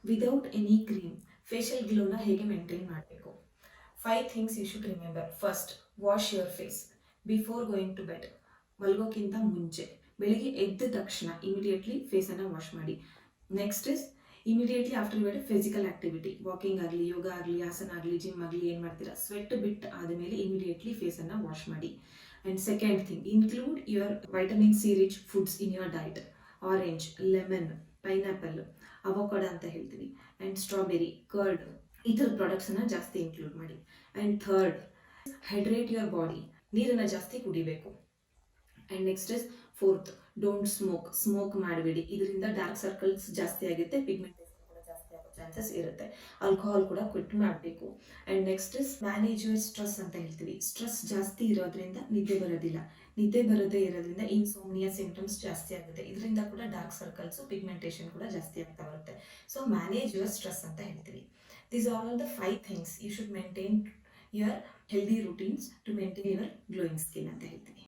Without any cream facial ಗ್ಲೋನ ಹೇಗೆ maintain ಮಾಡಬೇಕು. 5 things you should remember. First, wash your face before going to bed. ಮಲ್ಗೋಕ್ಕಿಂತ ಮುಂಚೆ ಬೆಳಿಗ್ಗೆ ಎದ್ದ ತಕ್ಷಣ ಇಮಿಡಿಯೇಟ್ಲಿ ಫೇಸನ್ನು ವಾಶ್ ಮಾಡಿ. Next is immediately after bed physical activity, walking ಆಗಲಿ, ಯೋಗ ಆಗಲಿ, ಆಸನ ಆಗಲಿ, ಜಿಮ್ ಆಗಲಿ, ಏನು ಮಾಡ್ತೀರಾ, ಸ್ವೆಟ್ ಬಿಟ್ಟು ಆದಮೇಲೆ ಇಮಿಡಿಯೇಟ್ಲಿ ಫೇಸನ್ನು ವಾಶ್ ಮಾಡಿ. And second thing, include your vitamin C rich foods in your diet. Orange, lemon, pineapple, avocado ಅಂತ ಹೇಳ್ತೀವಿ, ಆ್ಯಂಡ್ ಸ್ಟ್ರಾಬೆರಿ, ಕರ್ಡ್, ಈ ಥರ ಪ್ರಾಡಕ್ಟ್ಸನ್ನು ಜಾಸ್ತಿ ಇನ್ಕ್ಲೂಡ್ ಮಾಡಿ. And third, hydrate your body, ನೀರನ್ನು ಜಾಸ್ತಿ ಕುಡಿಬೇಕು. And next is fourth, don't smoke ಮಾಡಬೇಡಿ. ಇದರಿಂದ ಡಾರ್ಕ್ ಸರ್ಕಲ್ಸ್ ಜಾಸ್ತಿ ಆಗುತ್ತೆ, ಪಿಗ್ಮೆಂಟೇಷನ್ ಕೂಡ ಜಾಸ್ತಿ ಆಗೋ ಚಾನ್ಸಸ್ ಇರುತ್ತೆ. ಆಲ್ಕೋಹಾಲ್ ಕೂಡ ಕ್ವಿಟ್ ಮಾಡಬೇಕು. And next is manage your stress ಅಂತ ಹೇಳ್ತೀವಿ. ಸ್ಟ್ರೆಸ್ ಜಾಸ್ತಿ ಇರೋದ್ರಿಂದ ನಿದ್ದೆ ಬರೋದಿಲ್ಲ, ನಿದ್ದೆ ಬರೋದೇ ಇರೋದ್ರಿಂದ ಇನ್ಸೋಮ್ನಿಯಾ ಸಿಂಪ್ಟಮ್ಸ್ ಜಾಸ್ತಿ ಆಗುತ್ತೆ. ಇದರಿಂದ ಕೂಡ ಡಾರ್ಕ್ ಸರ್ಕಲ್ಸು, ಪಿಗ್ಮೆಂಟೇಷನ್ ಕೂಡ ಜಾಸ್ತಿ ಆಗ್ತಾ ಬರುತ್ತೆ. ಸೊ ಮ್ಯಾನೇಜ್ ಯುವರ್ ಸ್ಟ್ರೆಸ್ ಅಂತ ಹೇಳ್ತೀವಿ. These are all the 5 things you should maintain your healthy routines to maintain your glowing skin ಅಂತ ಹೇಳ್ತೀವಿ.